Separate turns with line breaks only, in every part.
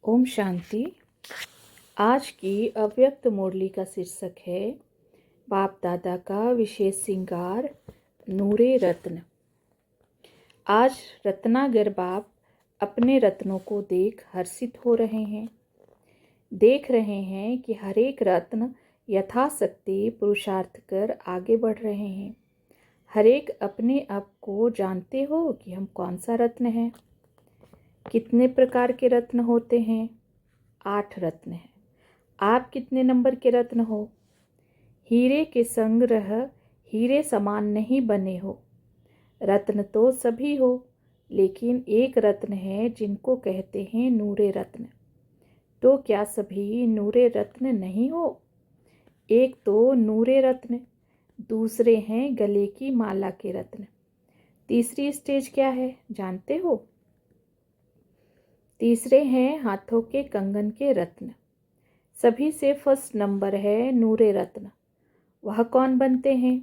ओम शांति। आज की अव्यक्त मुरली का शीर्षक है बाप दादा का विशेष श्रृंगार नूरे रत्न। आज रत्नागर बाप अपने रत्नों को देख हर्षित हो रहे हैं। देख रहे हैं कि हर एक रत्न यथाशक्ति पुरुषार्थ कर आगे बढ़ रहे हैं। हर एक अपने आप को जानते हो कि हम कौन सा रत्न है। कितने प्रकार के रत्न होते हैं? 8 रत्न हैं। आप कितने नंबर के रत्न हो? हीरे के संग्रह हीरे समान नहीं बने हो। रत्न तो सभी हो, लेकिन एक रत्न है जिनको कहते हैं नूरे रत्न। तो क्या सभी नूरे रत्न नहीं हो? एक तो नूरे रत्न, दूसरे हैं गले की माला के रत्न। तीसरी स्टेज क्या है जानते हो? तीसरे हैं हाथों के कंगन के रत्न। सभी से फर्स्ट नंबर है नूरे रत्न। वह कौन बनते हैं?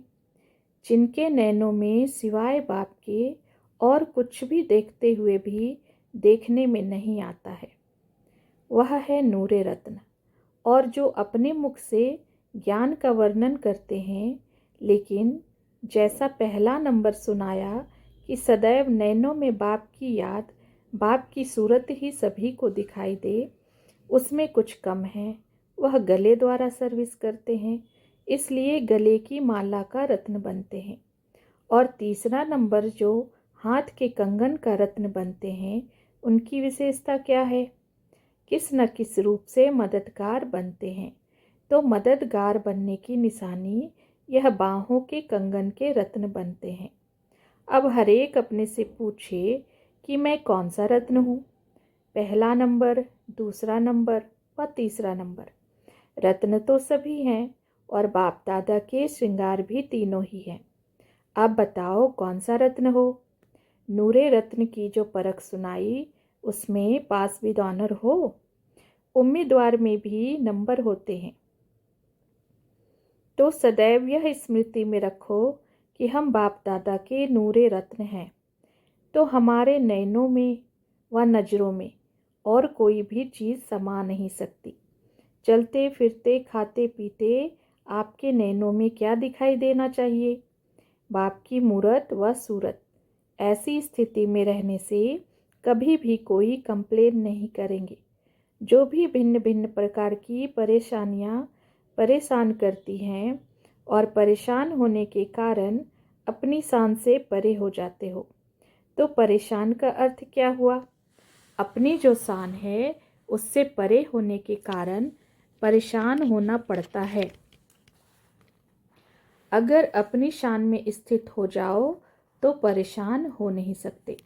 जिनके नैनों में सिवाय बाप के और कुछ भी देखते हुए भी देखने में नहीं आता है, वह है नूरे रत्न। और जो अपने मुख से ज्ञान का वर्णन करते हैं, लेकिन जैसा पहला नंबर सुनाया कि सदैव नैनों में बाप की याद, बाप की सूरत ही सभी को दिखाई दे, उसमें कुछ कम है। वह गले द्वारा सर्विस करते हैं, इसलिए गले की माला का रत्न बनते हैं। और तीसरा नंबर जो हाथ के कंगन का रत्न बनते हैं, उनकी विशेषता क्या है? किस न किस रूप से मददगार बनते हैं। तो मददगार बनने की निशानी यह बाहों के कंगन के रत्न बनते हैं। अब हर एक अपने से पूछे कि मैं कौन सा रत्न हूँ? पहला नंबर, दूसरा नंबर व तीसरा नंबर। रत्न तो सभी हैं और बाप दादा के श्रृंगार भी तीनों ही हैं। अब बताओ कौन सा रत्न हो? नूरे रत्न की जो परख सुनाई, उसमें पास विद ऑनर हो। उम्मीदवार में भी नंबर होते हैं। तो सदैव यह स्मृति में रखो कि हम बाप दादा के नूरे रत्न हैं। तो हमारे नैनों में व नज़रों में और कोई भी चीज़ समा नहीं सकती। चलते फिरते खाते पीते आपके नैनों में क्या दिखाई देना चाहिए? बाप की मूरत व सूरत। ऐसी स्थिति में रहने से कभी भी कोई कंप्लेन नहीं करेंगे। जो भी भिन्न भिन्न प्रकार की परेशानियां परेशान करती हैं और परेशान होने के कारण अपनी शान से परे हो जाते हो। तो परेशान का अर्थ क्या हुआ? अपनी जो शान है उससे परे होने के कारण परेशान होना पड़ता है। अगर अपनी शान में स्थित हो जाओ तो परेशान हो नहीं सकते।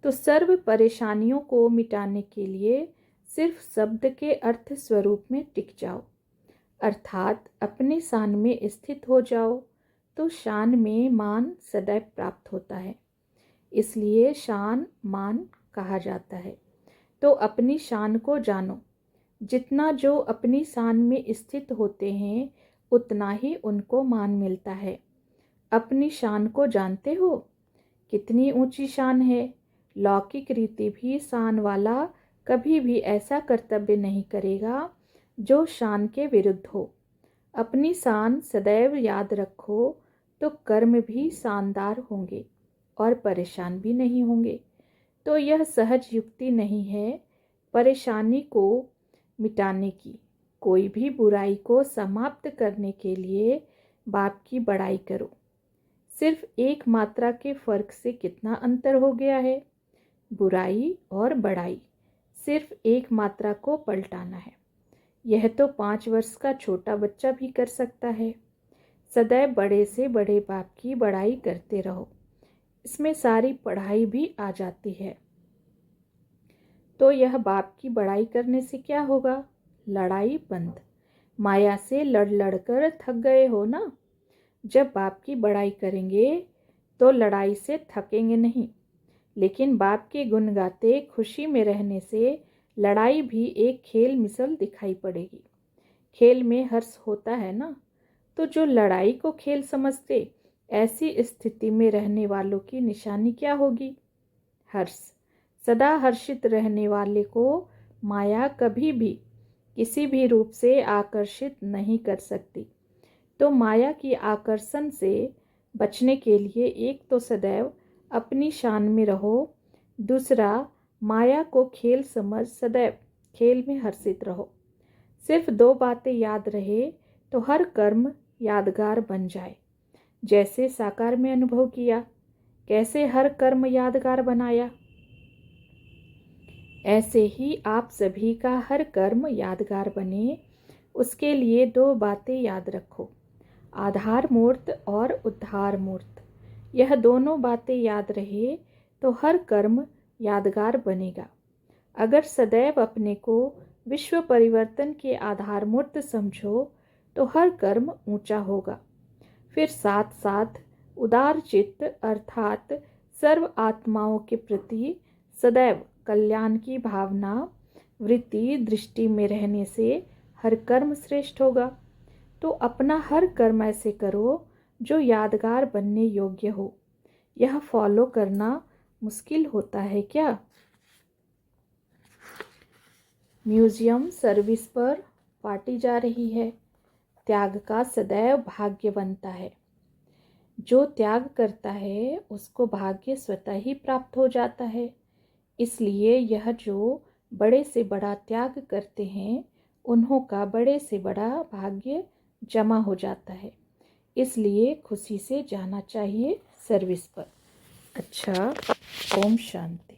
तो सर्व परेशानियों को मिटाने के लिए सिर्फ शब्द के अर्थ स्वरूप में टिक जाओ, अर्थात अपनी शान में स्थित हो जाओ। तो शान में मान सदैव प्राप्त होता है, इसलिए शान मान कहा जाता है। तो अपनी शान को जानो। जितना जो अपनी शान में स्थित होते हैं, उतना ही उनको मान मिलता है। अपनी शान को जानते हो? कितनी ऊंची शान है। लौकिक रीति भी शान वाला कभी भी ऐसा कर्तव्य नहीं करेगा जो शान के विरुद्ध हो। अपनी शान सदैव याद रखो, तो कर्म भी शानदार होंगे और परेशान भी नहीं होंगे। तो यह सहज युक्ति नहीं है परेशानी को मिटाने की। कोई भी बुराई को समाप्त करने के लिए बाप की बड़ाई करो। सिर्फ एक मात्रा के फर्क से कितना अंतर हो गया है। बुराई और बड़ाई, सिर्फ एक मात्रा को पलटाना है। यह तो 5 वर्ष का छोटा बच्चा भी कर सकता है। सदैव बड़े से बड़े बाप की बड़ाई करते रहो। इसमें सारी पढ़ाई भी आ जाती है। तो यह बाप की बड़ाई करने से क्या होगा? लड़ाई बंद। माया से लड़ लड़ कर थक गए हो ना। जब बाप की बड़ाई करेंगे तो लड़ाई से थकेंगे नहीं, लेकिन बाप के गुण गाते खुशी में रहने से लड़ाई भी एक खेल मिसल दिखाई पड़ेगी। खेल में हर्ष होता है ना। तो जो लड़ाई को खेल समझते, ऐसी स्थिति में रहने वालों की निशानी क्या होगी? हर्ष। सदा हर्षित रहने वाले को माया कभी भी किसी भी रूप से आकर्षित नहीं कर सकती। तो माया की आकर्षण से बचने के लिए एक तो सदैव अपनी शान में रहो, दूसरा माया को खेल समझ सदैव खेल में हर्षित रहो। सिर्फ दो बातें याद रहे तो हर कर्म यादगार बन जाए। जैसे साकार में अनुभव किया, कैसे हर कर्म यादगार बनाया, ऐसे ही आप सभी का हर कर्म यादगार बने, उसके लिए दो बातें याद रखो, आधार मूर्त और उद्धार मूर्त। यह दोनों बातें याद रहे तो हर कर्म यादगार बनेगा। अगर सदैव अपने को विश्व परिवर्तन के आधार मूर्त समझो तो हर कर्म ऊंचा होगा। फिर साथ साथ उदार चित्त अर्थात सर्व आत्माओं के प्रति सदैव कल्याण की भावना वृत्ति दृष्टि में रहने से हर कर्म श्रेष्ठ होगा। तो अपना हर कर्म ऐसे करो जो यादगार बनने योग्य हो। यह फॉलो करना मुश्किल होता है क्या? म्यूजियम सर्विस पर पार्टी जा रही है। त्याग का सदैव भाग्य बनता है। जो त्याग करता है उसको भाग्य स्वतः ही प्राप्त हो जाता है। इसलिए यह जो बड़े से बड़ा त्याग करते हैं उन्हों का बड़े से बड़ा भाग्य जमा हो जाता है। इसलिए खुशी से जाना चाहिए सर्विस पर। अच्छा, ओम शांति।